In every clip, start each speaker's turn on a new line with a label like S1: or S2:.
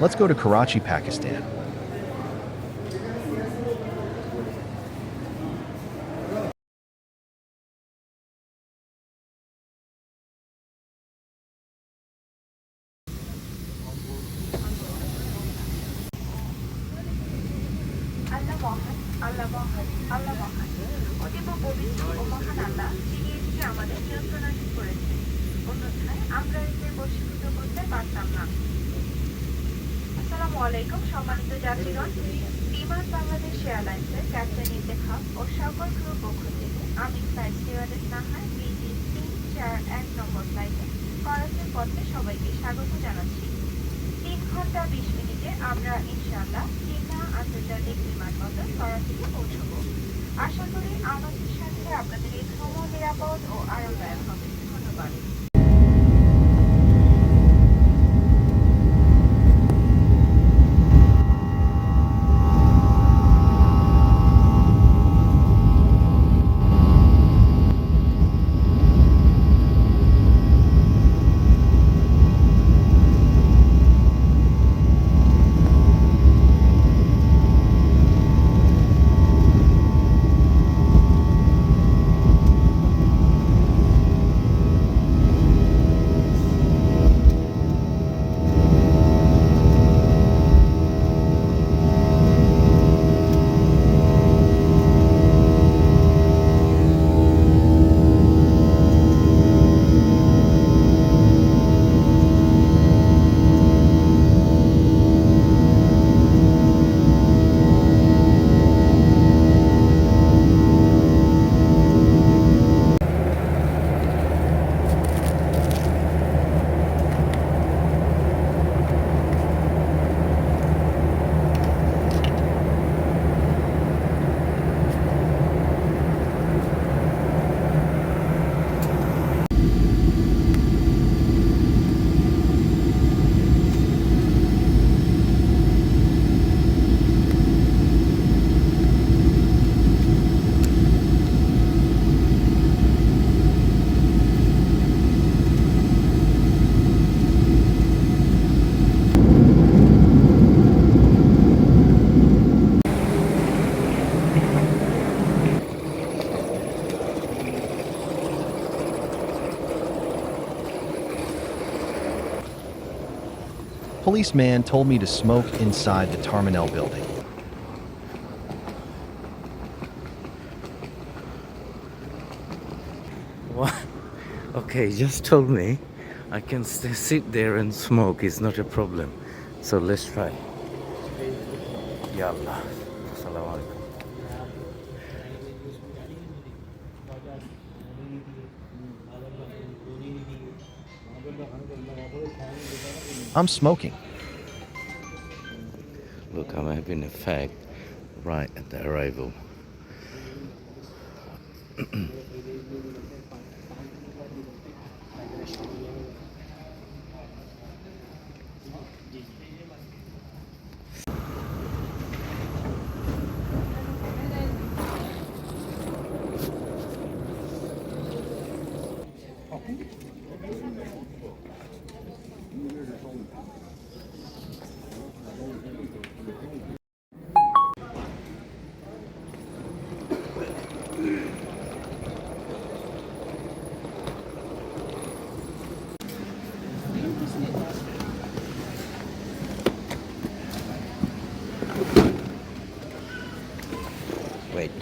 S1: Let's go to Karachi, Pakistan.
S2: আল্লাহ মহান, আল্লাহ মহান, আল্লাহ মহান। অতীব পবিত্র ও মহান আল্লাহ, যিনি এটিকে আমাদের নিয়ন্ত্রণাধীন করেছেন। অন্যথায় আমরা এতে বশীভূত করতে পারতাম না। আসসালামু আলাইকুম সম্মানিত যাত্রীগণ। বিমান বাংলাদেশ এয়ারলাইন্সের ক্যাপ্টেন ইত্তেখাক ও সকল ক্রুর পক্ষ থেকে আমি ফ্লাইট স্টুয়ার্ডেস নাহার বিজি 341 নম্বর ফ্লাইটে করাচির পথে সবাইকে স্বাগত জানাচ্ছি। 3 ঘন্টা 20 মিনিটে আমরা ইনশাআল্লাহ চিন্না আন্তর্জাতিক বিমানবন্দর করাচিতে পৌঁছব। আশা করি আমাদের সাথে আপনাদের এই ভ্রমণ নিরাপদ ও আরামদায়ক হবে। ধন্যবাদ।
S1: Policeman told me to smoke inside the terminal building.
S3: What? Okay, just told me I can sit there and smoke. It's not a problem. So let's try. Yallah. Assalamu alaikum.
S1: I'm smoking.
S3: Look, I'm having a fag right at the arrival. Wait.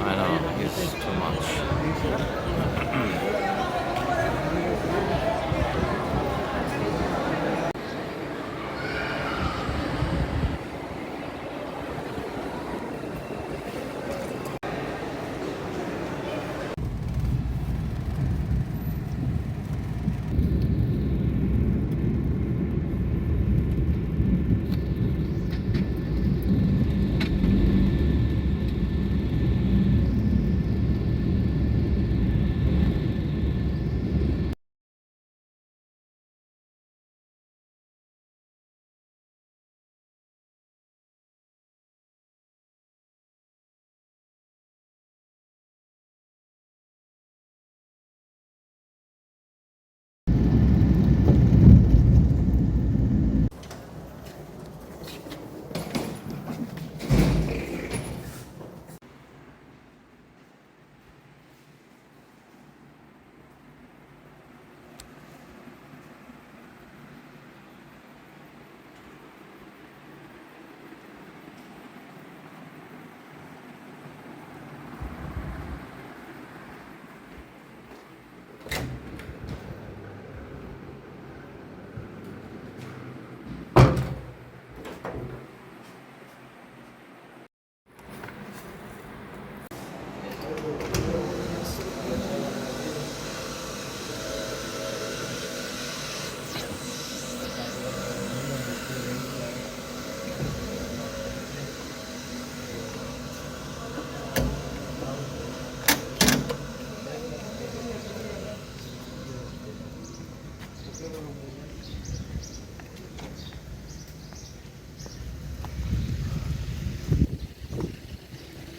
S3: I know, it's too much.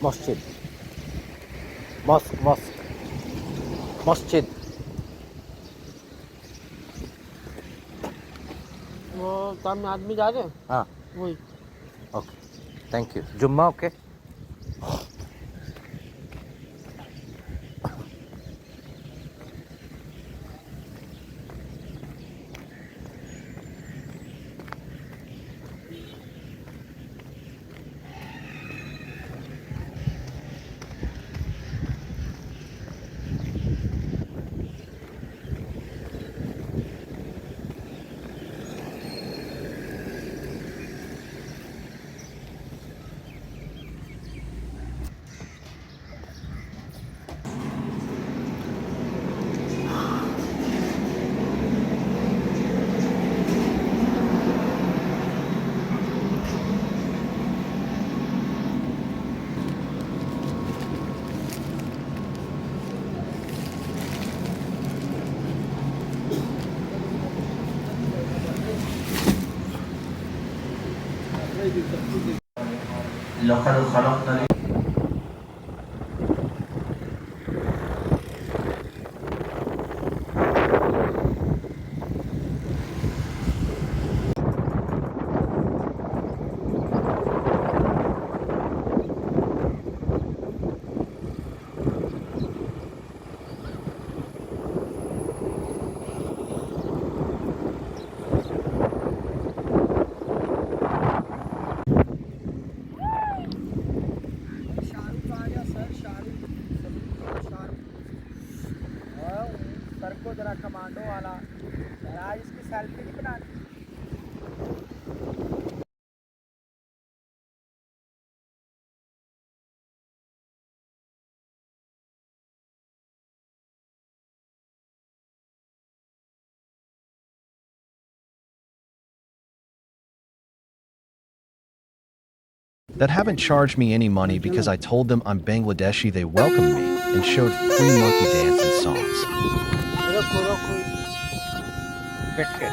S3: মসজিদ মস্ক মস্ক মসজিদ
S4: वो सामने आदमी जा रहे हैं
S3: हाँ
S4: वही
S3: ओके थैंक यू जुम्मा ओके
S5: لقد خلقنا
S4: शाहरुख आ गया सर शाहरुख सर को जरा कमांडो वाला आज इसकी सेल्फी नहीं बनानी
S1: that haven't charged me any money because I told them I'm Bangladeshi. They welcomed me and showed free monkey dance and songs.
S4: रखो रखो
S3: बैठ के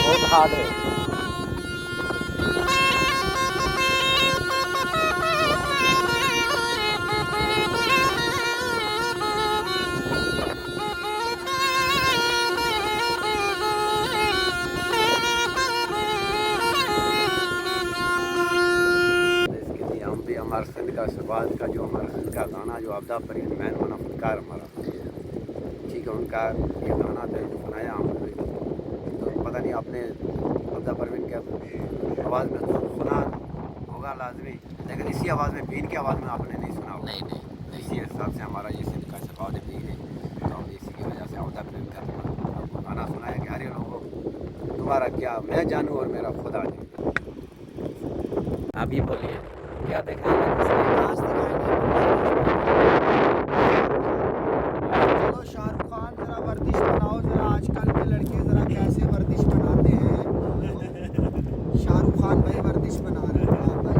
S3: बहुत हार्ड है
S6: इसके लिए हम भी हमारे सिंध का शहबाज का जो हमारा सिंध का गाना जो आपदा परिंद मैन मना फुटकार हमारा ठीक है उनका ये गाना तो सुनाया हमने तो पता नहीं आपने आपदा परवीन के आवाज़ में सुना होगा लाजमी लेकिन इसी आवाज़ में बीन की आवाज़ में आपने नहीं सुना होगा नहीं इसी हिसाब से हमारा ये सिंध का शहबाज बीन है तो हम इसी की वजह से आपदा परवीन का आपको गाना सुनाया कि अरे लोगों तुम्हारा क्या मैं जानूँ और मेरा खुदा जाने
S3: आप ये बोलिए क्या देखा
S4: डांस चलो शाहरुख खान जरा वर्जिश बनाओ जरा आजकल के लड़के जरा कैसे वर्जिश बनाते हैं शाहरुख खान भाई वर्जिश बना रहे हैं हाँ भाई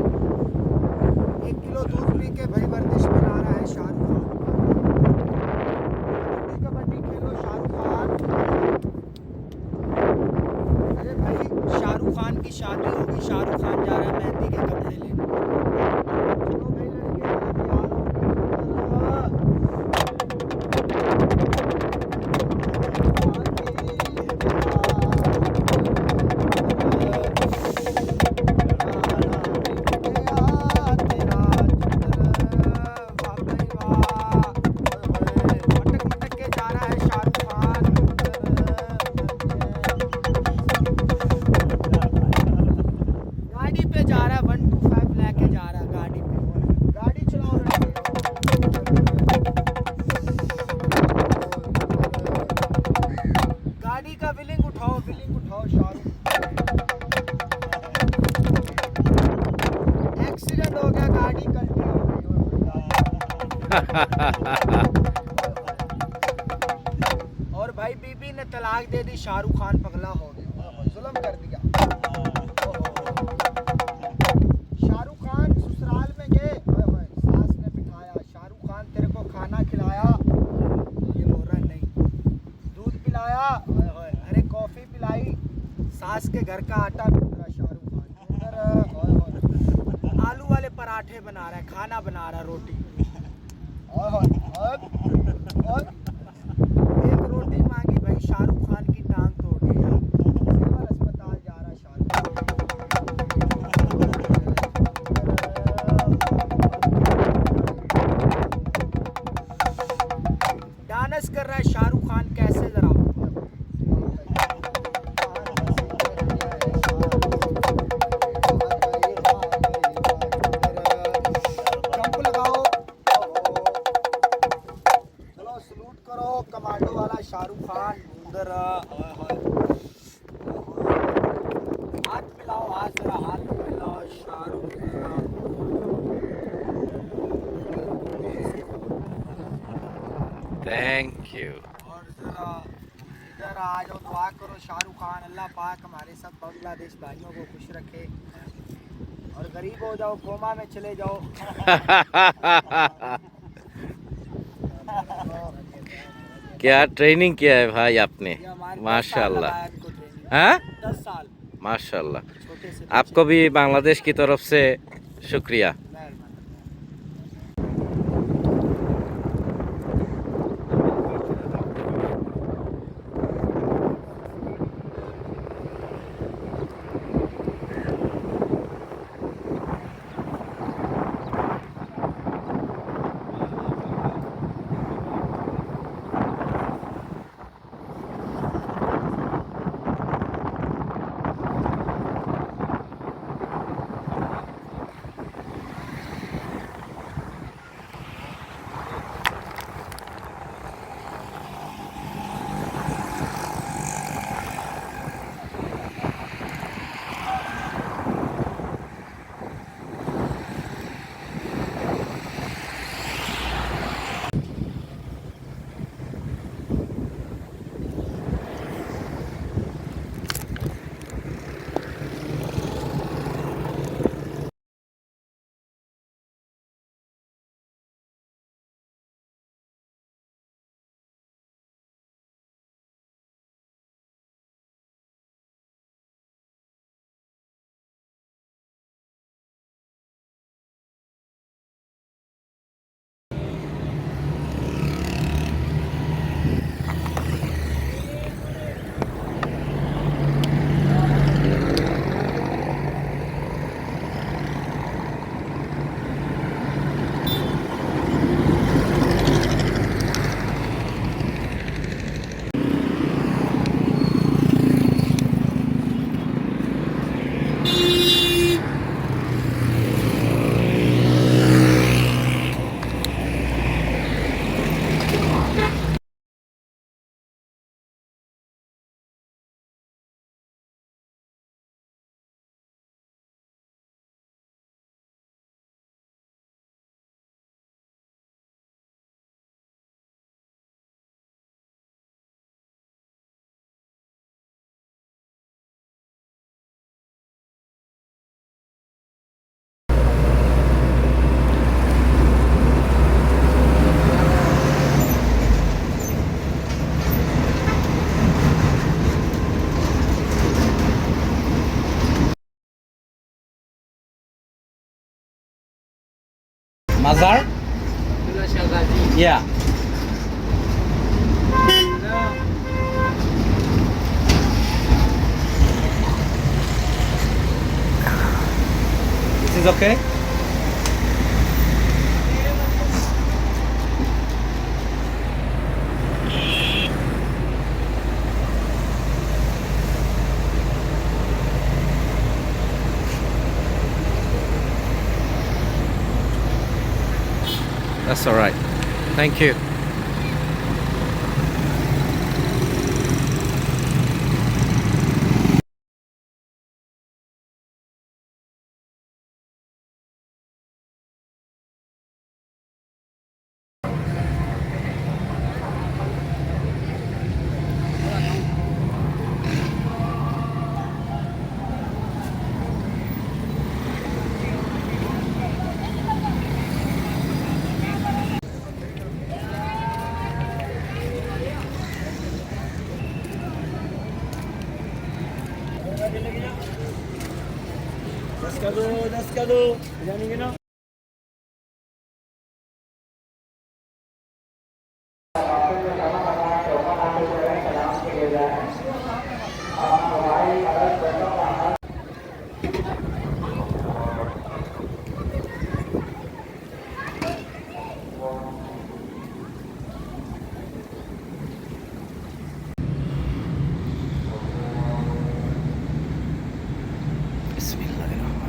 S4: 1 किलो दूध पी के भाई वर्जिश बना रहा है शाहरुख खान कबड्डी खेलो शाहरुख खान अरे भाई शाहरुख खान की शादी होगी शाहरुख खान जा रहा है मेहंदी के कपड़े लेने चलो भाई लड़के और भाई बीबी ने तलाक दे दी, शाहरुख खान पगला हो गया, जुल्म कर दिया। शाहरुख खान ससुराल में गए, सास ने बिठाया, शाहरुख खान तेरे को खाना खिलाया, ये बोल रहा नहीं। दूध पिलाया, अरे कॉफी पिलाई, सास के घर का आटा भून रहा शाहरुख खान, उधर आलू वाले पराठे बना रहा है, खाना बना रहा है, रोटी। और एक रोटी मांगी भाई, शाहरुख खान की टांग तोड़ दी। सिविल अस्पताल जा रहा शाहरुख डांस कर रहा है शाहरुख खान, कैसे जरा जंप लगाओ, चलो सलूट करो, कमांडो वाला शाहरुख खान उधर। हाथ मिलाओ, हाथ जरा हाथ मिलाओ शाहरुख खान।
S3: Thank you.
S4: और जरा इधर आ जाओ, दुआ करो शाहरुख खान, अल्लाह पाक हमारे सब बांग्लादेश भाइयों को खुश रखे और गरीब हो जाओ, कोमा में चले जाओ।
S3: क्या ट्रेनिंग किया है भाई आपने,
S4: ये हमारे 10 साल
S3: माशाल्लाह।
S4: लगाया इनको ट्रेनिंग,
S3: हाँ
S4: 10 साल
S3: माशाल्लाह।
S4: छोटे से
S3: आपको भी बांग्लादेश की तरफ से शुक्रिया।
S4: मेहरबानी।
S3: Mazar? Yeah. This is okay? That's all right. Thank you. Bismillahirrahmanirrahim.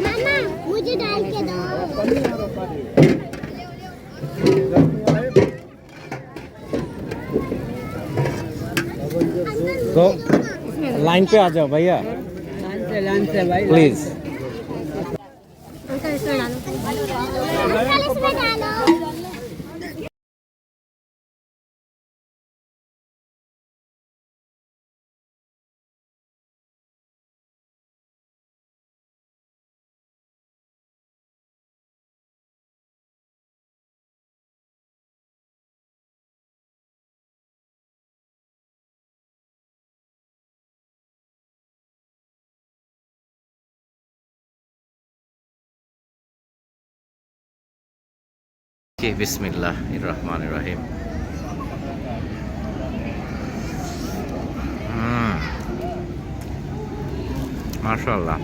S7: मामा मुझे डाल के दो
S8: तो लाइन पे आ जाओ भैया
S4: लाइन से भाई
S8: प्लीज
S7: अंकल इसमें डालो अंकल इसमें डालो
S3: Okay, Bismillahirrahmanirrahim. MashaAllah.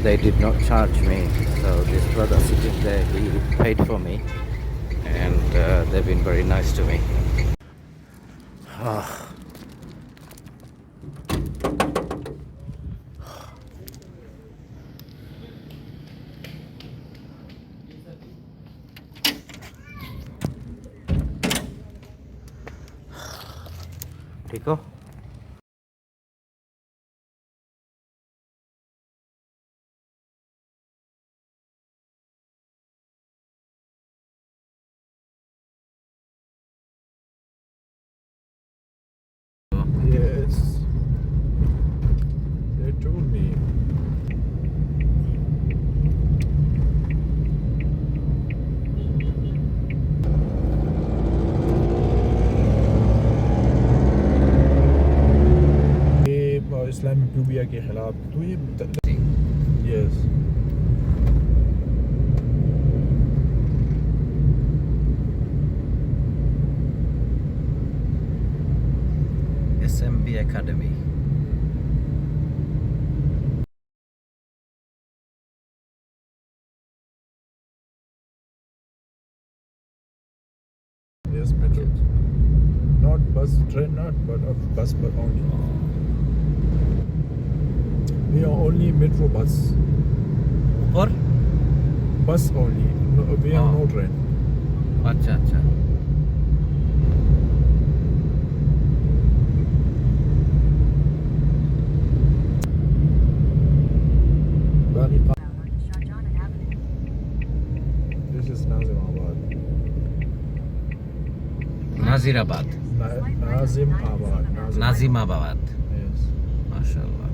S3: they did not charge me. So this brother sitting there, he paid for me, and they've been very nice to me. ठीक हो?
S9: Yes. They told me. ये इस्लामी प्यूबिया के खिलाफ तो ये yes
S3: SMB Academy.
S9: Yes, metro. Not bus, train, not but bus, but only. We are only metro bus.
S3: ऊपर?
S9: Bus only. No, we have no train.
S3: अच्छा अच्छा.
S9: This is Nazimabad.
S3: Nazirabad.
S9: Nazimabad.
S3: Nazimabad.
S9: Yes.
S3: MashaAllah.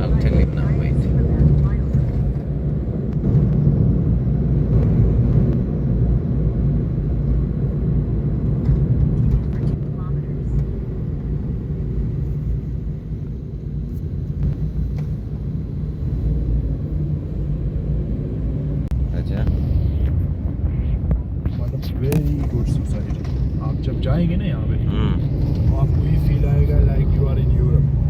S3: I'll tell him now. Wait. अच्छा.
S9: मतलब very good society. आप जब जाएंगे ना यहाँ पे
S3: हम्म.
S9: तो आपको ये फील आएगा like you are in Europe.